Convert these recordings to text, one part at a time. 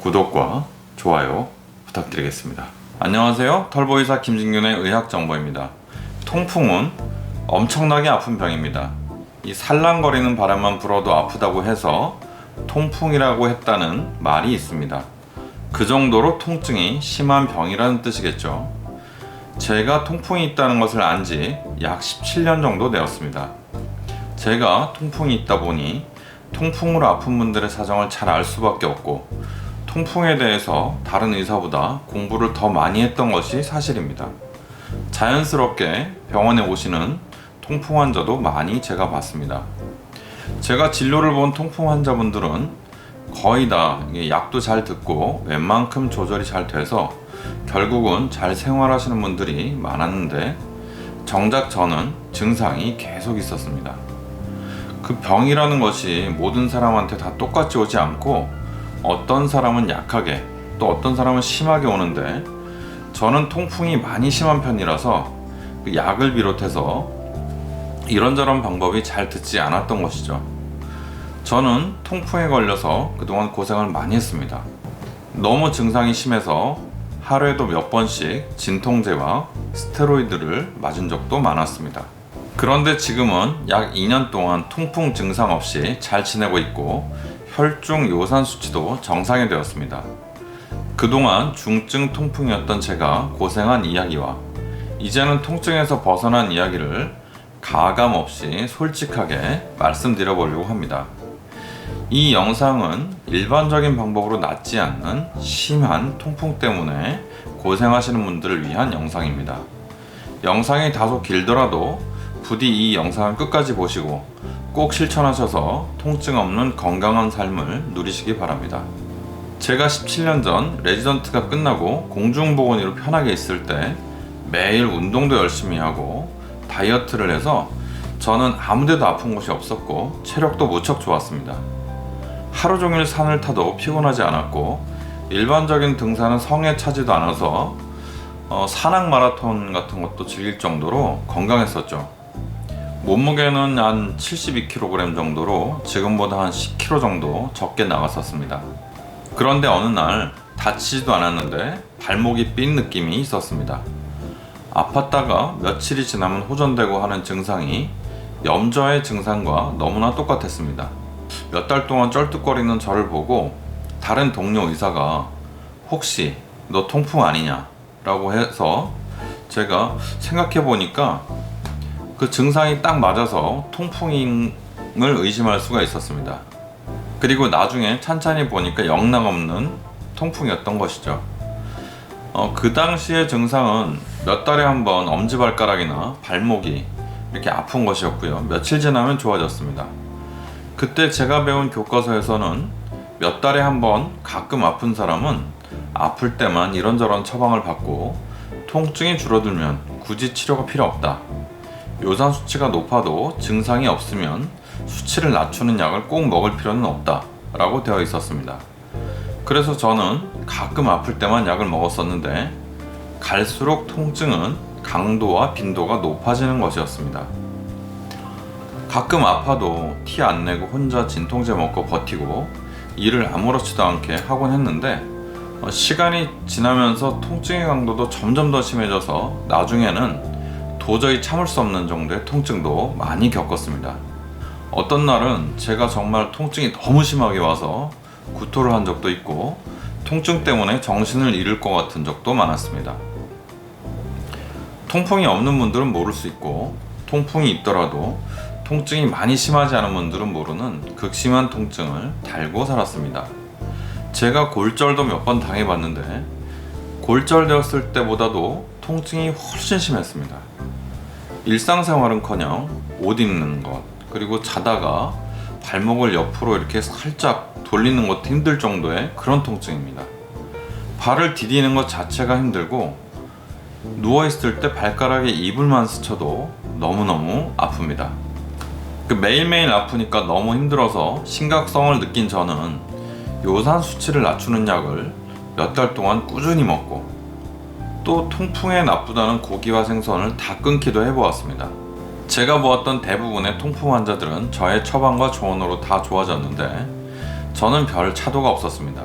구독과 좋아요 부탁드리겠습니다. 안녕하세요. 털보이사 김진균의 의학정보입니다. 통풍은 엄청나게 아픈 병입니다. 이 살랑거리는 바람만 불어도 아프다고 해서 통풍이라고 했다는 말이 있습니다. 그 정도로 통증이 심한 병이라는 뜻이겠죠. 제가 통풍이 있다는 것을 안 지 약 17년 정도 되었습니다. 제가 통풍이 있다 보니 통풍으로 아픈 분들의 사정을 잘 알 수밖에 없고, 통풍에 대해서 다른 의사보다 공부를 더 많이 했던 것이 사실입니다. 자연스럽게 병원에 오시는 통풍 환자도 많이 제가 봤습니다. 제가 진료를 본 통풍 환자분들은 거의 다 약도 잘 듣고 웬만큼 조절이 잘 돼서 결국은 잘 생활하시는 분들이 많았는데, 정작 저는 증상이 계속 있었습니다. 그 병이라는 것이 모든 사람한테 다 똑같이 오지 않고, 어떤 사람은 약하게 또 어떤 사람은 심하게 오는데, 저는 통풍이 많이 심한 편이라서 그 약을 비롯해서 이런저런 방법이 잘 듣지 않았던 것이죠. 저는 통풍에 걸려서 그동안 고생을 많이 했습니다. 너무 증상이 심해서 하루에도 몇 번씩 진통제와 스테로이드를 맞은 적도 많았습니다. 그런데 지금은 약 2년 동안 통풍 증상 없이 잘 지내고 있고, 혈중 요산 수치도 정상이 되었습니다. 그동안 중증 통풍이었던 제가 고생한 이야기와 이제는 통증에서 벗어난 이야기를 가감 없이 솔직하게 말씀드려 보려고 합니다. 이 영상은 일반적인 방법으로 낫지 않는 심한 통풍 때문에 고생하시는 분들을 위한 영상입니다. 영상이 다소 길더라도 부디 이 영상을 끝까지 보시고 꼭 실천하셔서 통증 없는 건강한 삶을 누리시기 바랍니다. 제가 17년 전 레지던트가 끝나고 공중보건의로 편하게 있을 때 매일 운동도 열심히 하고 다이어트를 해서 저는 아무데도 아픈 곳이 없었고 체력도 무척 좋았습니다. 하루 종일 산을 타도 피곤하지 않았고, 일반적인 등산은 성에 차지도 않아서 산악 마라톤 같은 것도 즐길 정도로 건강했었죠. 몸무게는 한 72kg 정도로 지금보다 한 10kg 정도 적게 나갔었습니다. 그런데 어느 날 다치지도 않았는데 발목이 삔 느낌이 있었습니다. 아팠다가 며칠이 지나면 호전되고 하는 증상이 염좌의 증상과 너무나 똑같았습니다. 몇 달 동안 쩔뚝거리는 저를 보고 다른 동료 의사가 혹시 너 통풍 아니냐 라고 해서, 제가 생각해 보니까 그 증상이 딱 맞아서 통풍임을 의심할 수가 있었습니다. 그리고 나중에 찬찬히 보니까 영락없는 통풍이었던 것이죠. 그 당시의 증상은 몇 달에 한 번 엄지발가락이나 발목이 이렇게 아픈 것이었고요. 며칠 지나면 좋아졌습니다. 그때 제가 배운 교과서에서는 몇 달에 한 번 가끔 아픈 사람은 아플 때만 이런저런 처방을 받고, 통증이 줄어들면 굳이 치료가 필요 없다. 요산 수치가 높아도 증상이 없으면 수치를 낮추는 약을 꼭 먹을 필요는 없다 라고 되어 있었습니다. 그래서 저는 가끔 아플 때만 약을 먹었었는데, 갈수록 통증은 강도와 빈도가 높아지는 것이었습니다. 가끔 아파도 티 안 내고 혼자 진통제 먹고 버티고 일을 아무렇지도 않게 하곤 했는데, 시간이 지나면서 통증의 강도도 점점 더 심해져서 나중에는 도저히 참을 수 없는 정도의 통증도 많이 겪었습니다. 어떤 날은 제가 정말 통증이 너무 심하게 와서 구토를 한 적도 있고, 통증 때문에 정신을 잃을 것 같은 적도 많았습니다. 통풍이 없는 분들은 모를 수 있고, 통풍이 있더라도 통증이 많이 심하지 않은 분들은 모르는 극심한 통증을 달고 살았습니다. 제가 골절도 몇 번 당해봤는데, 골절되었을 때보다도 통증이 훨씬 심했습니다. 일상생활은커녕 옷 입는 것, 그리고 자다가 발목을 옆으로 이렇게 살짝 돌리는 것도 힘들 정도의 그런 통증입니다. 발을 디디는 것 자체가 힘들고, 누워있을 때 발가락에 이불만 스쳐도 너무너무 아픕니다. 매일매일 아프니까 너무 힘들어서 심각성을 느낀 저는 요산 수치를 낮추는 약을 몇 달 동안 꾸준히 먹고, 또 통풍에 나쁘다는 고기와 생선을 다 끊기도 해보았습니다. 제가 보았던 대부분의 통풍 환자들은 저의 처방과 조언으로 다 좋아졌는데, 저는 별 차도가 없었습니다.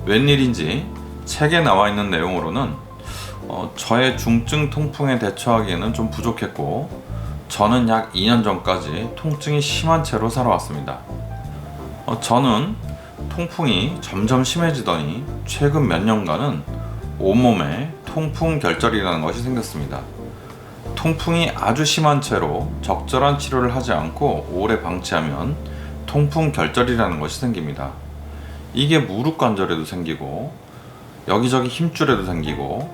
웬일인지 책에 나와 있는 내용으로는 저의 중증 통풍에 대처하기에는 좀 부족했고, 저는 약 2년 전까지 통증이 심한 채로 살아왔습니다. 저는 통풍이 점점 심해지더니 최근 몇 년간은 온몸에 통풍 결절이라는 것이 생겼습니다. 통풍이 아주 심한 채로 적절한 치료를 하지 않고 오래 방치하면 통풍 결절이라는 것이 생깁니다. 이게 무릎 관절에도 생기고, 여기저기 힘줄에도 생기고,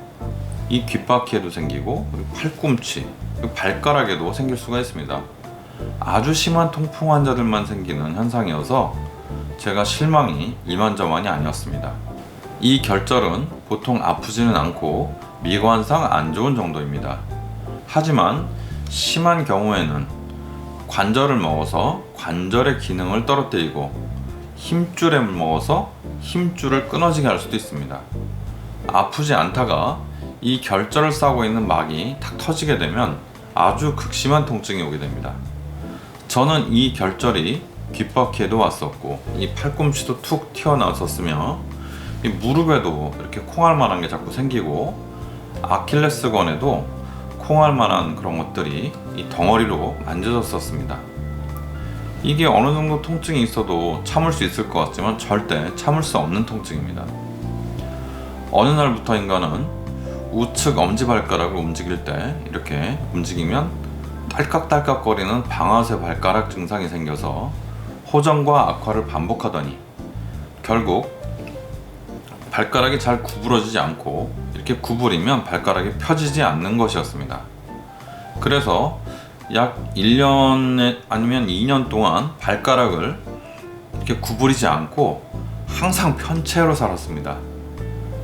이 귓바퀴에도 생기고, 그리고 팔꿈치, 그리고 발가락에도 생길 수가 있습니다. 아주 심한 통풍 환자들만 생기는 현상이어서 제가 실망이 이만저만이 아니었습니다. 이 결절은 보통 아프지는 않고 미관상 안 좋은 정도입니다. 하지만 심한 경우에는 관절을 먹어서 관절의 기능을 떨어뜨리고, 힘줄에 먹어서 힘줄을 끊어지게 할 수도 있습니다. 아프지 않다가 이 결절을 싸고 있는 막이 탁 터지게 되면 아주 극심한 통증이 오게 됩니다. 저는 이 결절이 귓바퀴에도 왔었고, 이 팔꿈치도 툭 튀어나왔었으며, 이 무릎에도 이렇게 콩알만한 게 자꾸 생기고, 아킬레스건에도 콩알만한 그런 것들이 이 덩어리로 만져졌었습니다. 이게 어느 정도 통증이 있어도 참을 수 있을 것 같지만 절대 참을 수 없는 통증입니다. 어느 날부터인가는 우측 엄지발가락을 움직일 때 이렇게 움직이면 딸깍딸깍거리는 방아쇠 발가락 증상이 생겨서 호전과 악화를 반복하더니 결국 발가락이 잘 구부러지지 않고, 이렇게 구부리면 발가락이 펴지지 않는 것이었습니다. 그래서 약 1년 아니면 2년 동안 발가락을 이렇게 구부리지 않고 항상 편 채로 살았습니다.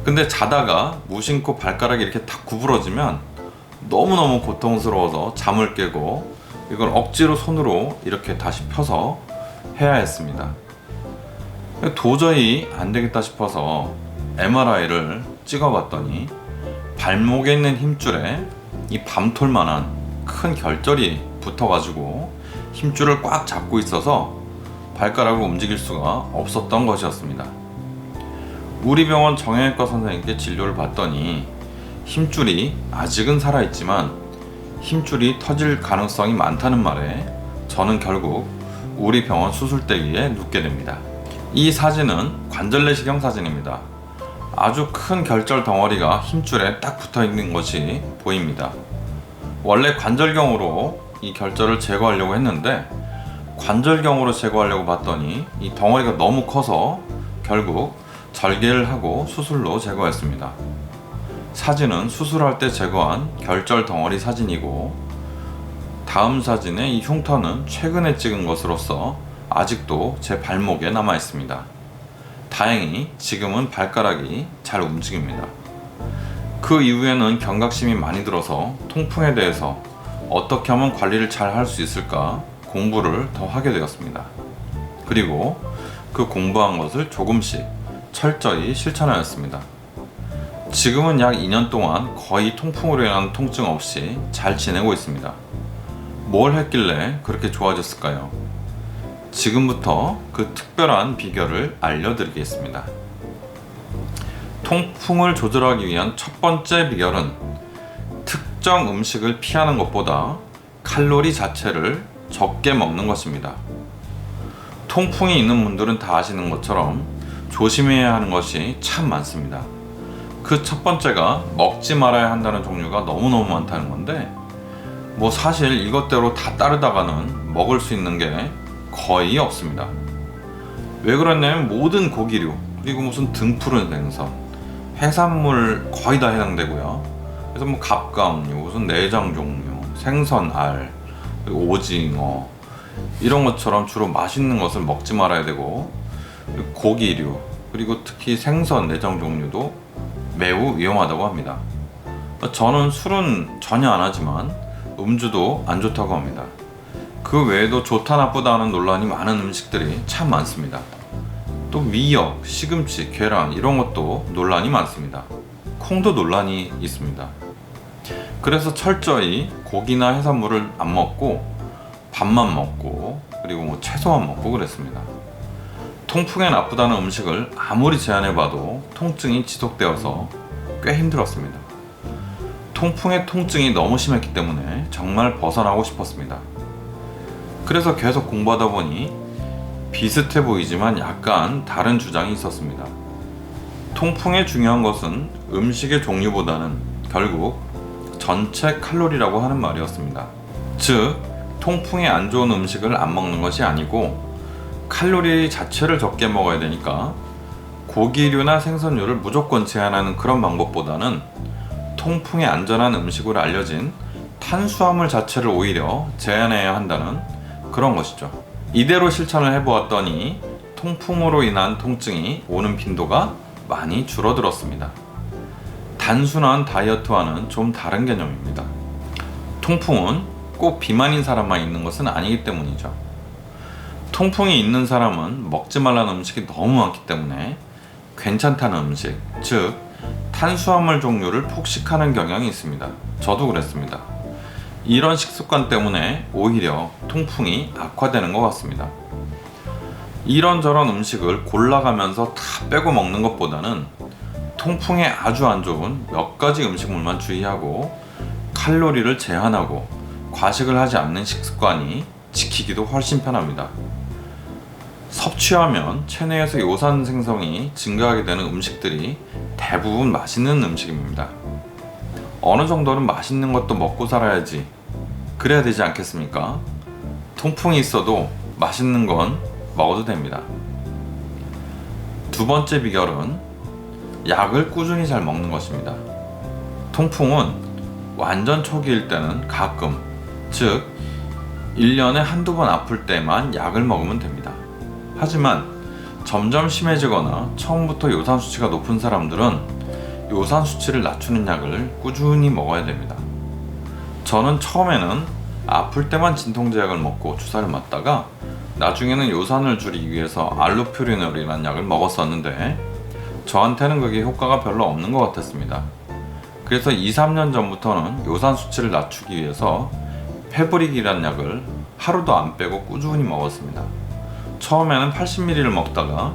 근데 자다가 무심코 발가락이 이렇게 탁 구부러지면 너무너무 고통스러워서 잠을 깨고, 이걸 억지로 손으로 이렇게 다시 펴서 해야 했습니다. 도저히 안 되겠다 싶어서 MRI를 찍어봤더니 발목에 있는 힘줄에 이 밤톨만한 큰 결절이 붙어가지고 힘줄을 꽉 잡고 있어서 발가락을 움직일 수가 없었던 것이었습니다. 우리 병원 정형외과 선생님께 진료를 받더니 힘줄이 아직은 살아있지만 힘줄이 터질 가능성이 많다는 말에 저는 결국 우리 병원 수술대기에 눕게 됩니다. 이 사진은 관절 내시경 사진입니다. 아주 큰 결절 덩어리가 힘줄에 딱 붙어 있는 것이 보입니다. 원래 관절경으로 이 결절을 제거하려고 했는데, 관절경으로 제거하려고 봤더니 이 덩어리가 너무 커서 결국 절개를 하고 수술로 제거했습니다. 사진은 수술할 때 제거한 결절 덩어리 사진이고, 다음 사진의 이 흉터는 최근에 찍은 것으로서 아직도 제 발목에 남아 있습니다. 다행히 지금은 발가락이 잘 움직입니다. 그 이후에는 경각심이 많이 들어서 통풍에 대해서 어떻게 하면 관리를 잘 할 수 있을까 공부를 더 하게 되었습니다. 그리고 그 공부한 것을 조금씩 철저히 실천하였습니다. 지금은 약 2년 동안 거의 통풍으로 인한 통증 없이 잘 지내고 있습니다. 뭘 했길래 그렇게 좋아졌을까요? 지금부터 그 특별한 비결을 알려드리겠습니다. 통풍을 조절하기 위한 첫 번째 비결은 특정 음식을 피하는 것보다 칼로리 자체를 적게 먹는 것입니다. 통풍이 있는 분들은 다 아시는 것처럼 조심해야 하는 것이 참 많습니다. 그 첫 번째가 먹지 말아야 한다는 종류가 너무너무 많다는 건데, 뭐 사실 이것대로 다 따르다가는 먹을 수 있는 게 거의 없습니다. 왜 그러냐면 모든 고기류, 그리고 무슨 등푸른 생선, 해산물 거의 다 해당되고요. 그래서 뭐 갑각류, 무슨 내장 종류, 생선 알, 그리고 오징어, 이런 것처럼 주로 맛있는 것을 먹지 말아야 되고, 고기류, 그리고 특히 생선 내장 종류도 매우 위험하다고 합니다. 저는 술은 전혀 안 하지만 음주도 안 좋다고 합니다. 그 외에도 좋다 나쁘다 하는 논란이 많은 음식들이 참 많습니다. 또 미역, 시금치, 계란 이런 것도 논란이 많습니다. 콩도 논란이 있습니다. 그래서 철저히 고기나 해산물을 안 먹고 밥만 먹고, 그리고 뭐 채소만 먹고 그랬습니다. 통풍에 나쁘다는 음식을 아무리 제한해봐도 통증이 지속되어서 꽤 힘들었습니다. 통풍의 통증이 너무 심했기 때문에 정말 벗어나고 싶었습니다. 그래서 계속 공부하다 보니 비슷해 보이지만 약간 다른 주장이 있었습니다. 통풍의 중요한 것은 음식의 종류보다는 결국 전체 칼로리라고 하는 말이었습니다. 즉, 통풍에 안 좋은 음식을 안 먹는 것이 아니고 칼로리 자체를 적게 먹어야 되니까 고기류나 생선류를 무조건 제한하는 그런 방법보다는 통풍에 안전한 음식으로 알려진 탄수화물 자체를 오히려 제한해야 한다는 그런 것이죠. 이대로 실천을 해보았더니 통풍으로 인한 통증이 오는 빈도가 많이 줄어들었습니다. 단순한 다이어트와는 좀 다른 개념입니다. 통풍은 꼭 비만인 사람만 있는 것은 아니기 때문이죠. 통풍이 있는 사람은 먹지 말라는 음식이 너무 많기 때문에 괜찮다는 음식, 즉 탄수화물 종류를 폭식하는 경향이 있습니다. 저도 그랬습니다. 이런 식습관 때문에 오히려 통풍이 악화되는 것 같습니다. 이런저런 음식을 골라가면서 다 빼고 먹는 것보다는 통풍에 아주 안 좋은 몇 가지 음식물만 주의하고 칼로리를 제한하고 과식을 하지 않는 식습관이 지키기도 훨씬 편합니다. 섭취하면 체내에서 요산 생성이 증가하게 되는 음식들이 대부분 맛있는 음식입니다. 어느 정도는 맛있는 것도 먹고 살아야지 그래야 되지 않겠습니까? 통풍이 있어도 맛있는 건 먹어도 됩니다. 두 번째 비결은 약을 꾸준히 잘 먹는 것입니다. 통풍은 완전 초기일 때는 가끔, 즉 1년에 한두 번 아플 때만 약을 먹으면 됩니다. 하지만 점점 심해지거나 처음부터 요산 수치가 높은 사람들은 요산 수치를 낮추는 약을 꾸준히 먹어야 됩니다. 저는 처음에는 아플 때만 진통제약을 먹고 주사를 맞다가 나중에는 요산을 줄이기 위해서 알로퓨리놀이라는 약을 먹었었는데 저한테는 그게 효과가 별로 없는 것 같았습니다. 그래서 2-3년 전부터는 요산 수치를 낮추기 위해서 페브릭이라는 약을 하루도 안 빼고 꾸준히 먹었습니다. 처음에는 80ml를 먹다가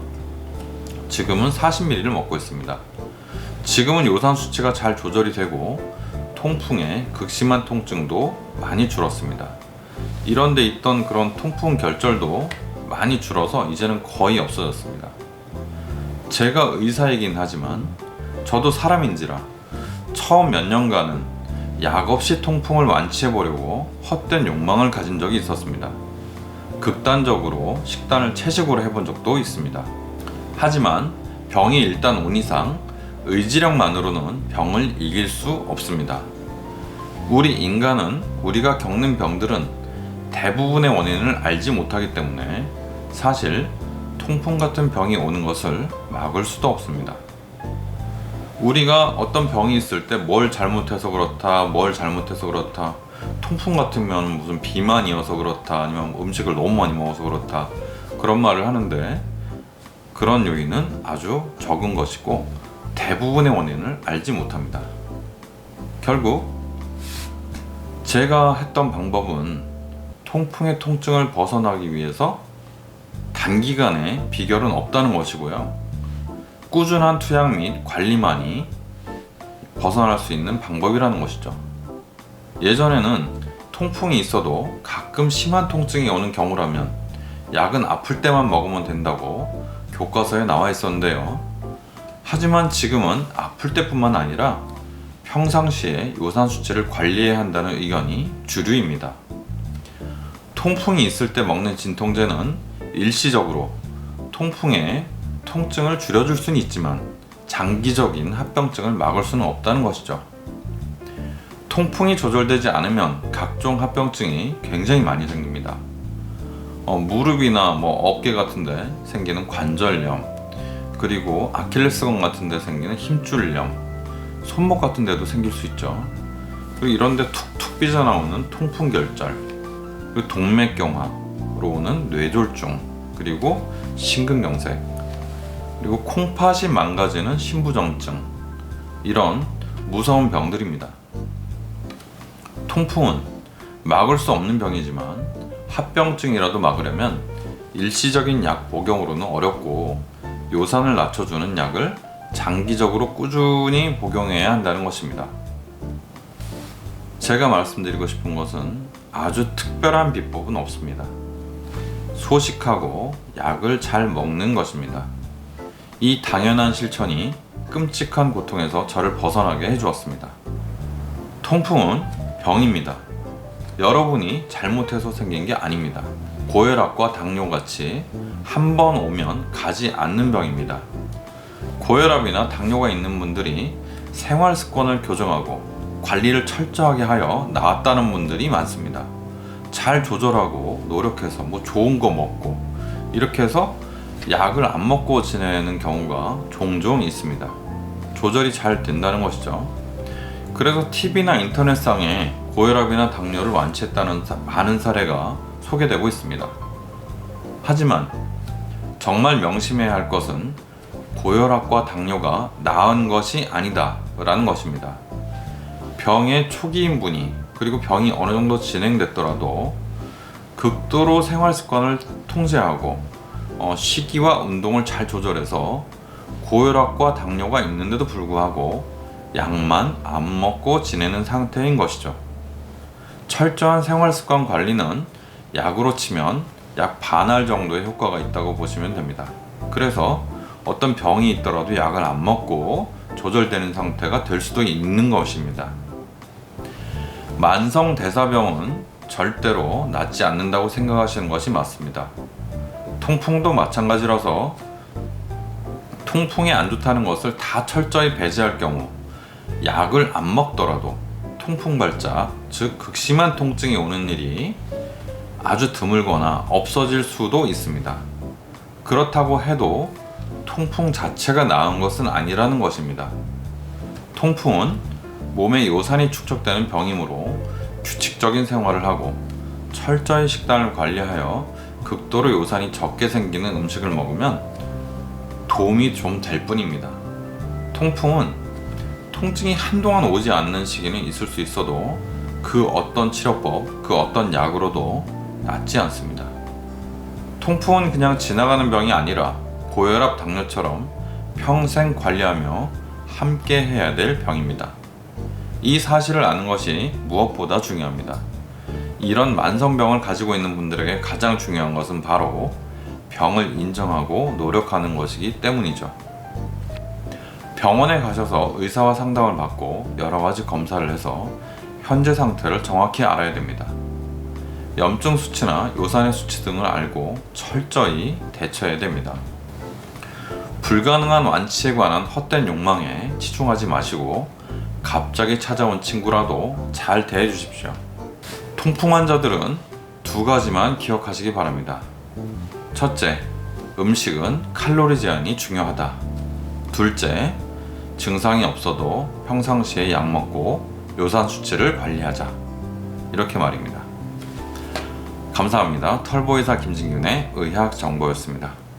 지금은 40ml를 먹고 있습니다. 지금은 요산 수치가 잘 조절이 되고 통풍에 극심한 통증도 많이 줄었습니다. 이런 데 있던 그런 통풍 결절도 많이 줄어서 이제는 거의 없어졌습니다. 제가 의사이긴 하지만 저도 사람인지라 처음 몇 년간은 약 없이 통풍을 완치해보려고 헛된 욕망을 가진 적이 있었습니다. 극단적으로 식단을 채식으로 해본 적도 있습니다. 하지만 병이 일단 온 이상 의지력만으로는 병을 이길 수 없습니다. 우리 인간은 우리가 겪는 병들은 대부분의 원인을 알지 못하기 때문에 사실 통풍 같은 병이 오는 것을 막을 수도 없습니다. 우리가 어떤 병이 있을 때 뭘 잘못해서 그렇다, 통풍 같으면 무슨 비만이어서 그렇다, 아니면 음식을 너무 많이 먹어서 그렇다, 그런 말을 하는데 그런 요인은 아주 적은 것이고 대부분의 원인을 알지 못합니다. 결국 제가 했던 방법은 통풍의 통증을 벗어나기 위해서 단기간에 비결은 없다는 것이고요. 꾸준한 투약 및 관리만이 벗어날 수 있는 방법이라는 것이죠. 예전에는 통풍이 있어도 가끔 심한 통증이 오는 경우라면 약은 아플 때만 먹으면 된다고 교과서에 나와 있었는데요. 하지만 지금은 아플 때뿐만 아니라 평상시에 요산 수치를 관리해야 한다는 의견이 주류입니다. 통풍이 있을 때 먹는 진통제는 일시적으로 통풍의 통증을 줄여줄 수는 있지만 장기적인 합병증을 막을 수는 없다는 것이죠. 통풍이 조절되지 않으면 각종 합병증이 굉장히 많이 생깁니다. 무릎이나 어깨 같은데 생기는 관절염, 그리고 아킬레스건 같은데 생기는 힘줄염, 손목 같은데도 생길 수 있죠. 그리고 이런데 툭툭 삐져나오는 통풍결절, 그리고 동맥경화로 오는 뇌졸중, 그리고 심근경색, 그리고 콩팥이 망가지는 신부정증, 이런 무서운 병들입니다. 통풍은 막을 수 없는 병이지만 합병증이라도 막으려면 일시적인 약 복용으로는 어렵고 요산을 낮춰주는 약을 장기적으로 꾸준히 복용해야 한다는 것입니다. 제가 말씀드리고 싶은 것은 아주 특별한 비법은 없습니다. 소식하고 약을 잘 먹는 것입니다. 이 당연한 실천이 끔찍한 고통에서 저를 벗어나게 해주었습니다. 통풍은 병입니다. 여러분이 잘못해서 생긴 게 아닙니다. 고혈압과 당뇨같이 한 번 오면 가지 않는 병입니다. 고혈압이나 당뇨가 있는 분들이 생활 습관을 교정하고 관리를 철저하게 하여 나았다는 분들이 많습니다. 잘 조절하고 노력해서 좋은 거 먹고 이렇게 해서 약을 안 먹고 지내는 경우가 종종 있습니다. 조절이 잘 된다는 것이죠. 그래서 TV나 인터넷상에 고혈압이나 당뇨를 완치했다는 많은 사례가 소개되고 있습니다. 하지만 정말 명심해야 할 것은 고혈압과 당뇨가 나은 것이 아니다 라는 것입니다. 병의 초기인 분이 그리고 병이 어느 정도 진행됐더라도 극도로 생활 습관을 통제하고 식이와 운동을 잘 조절해서 고혈압과 당뇨가 있는데도 불구하고 약만 안 먹고 지내는 상태인 것이죠. 철저한 생활 습관 관리는 약으로 치면 약 반알 정도의 효과가 있다고 보시면 됩니다. 그래서 어떤 병이 있더라도 약을 안 먹고 조절되는 상태가 될 수도 있는 것입니다. 만성대사병은 절대로 낫지 않는다고 생각하시는 것이 맞습니다. 통풍도 마찬가지라서 통풍이 안 좋다는 것을 다 철저히 배제할 경우 약을 안 먹더라도 통풍 발작, 즉 극심한 통증이 오는 일이 아주 드물거나 없어질 수도 있습니다. 그렇다고 해도 통풍 자체가 나은 것은 아니라는 것입니다. 통풍은 몸에 요산이 축적되는 병이므로 규칙적인 생활을 하고 철저히 식단을 관리하여 극도로 요산이 적게 생기는 음식을 먹으면 도움이 좀 될 뿐입니다. 통풍은 통증이 한동안 오지 않는 시기는 있을 수 있어도 그 어떤 치료법, 그 어떤 약으로도 낫지 않습니다. 통풍은 그냥 지나가는 병이 아니라 고혈압, 당뇨처럼 평생 관리하며 함께 해야 될 병입니다. 이 사실을 아는 것이 무엇보다 중요합니다. 이런 만성병을 가지고 있는 분들에게 가장 중요한 것은 바로 병을 인정하고 노력하는 것이기 때문이죠. 병원에 가셔서 의사와 상담을 받고 여러 가지 검사를 해서 현재 상태를 정확히 알아야 됩니다. 염증 수치나 요산의 수치 등을 알고 철저히 대처해야 됩니다. 불가능한 완치에 관한 헛된 욕망에 치중하지 마시고 갑자기 찾아온 친구라도 잘 대해 주십시오. 통풍 환자들은 두 가지만 기억하시기 바랍니다. 첫째, 음식은 칼로리 제한이 중요하다. 둘째, 증상이 없어도 평상시에 약 먹고 요산 수치를 관리하자. 이렇게 말입니다. 감사합니다. 털보이사 김진균의 의학 정보였습니다.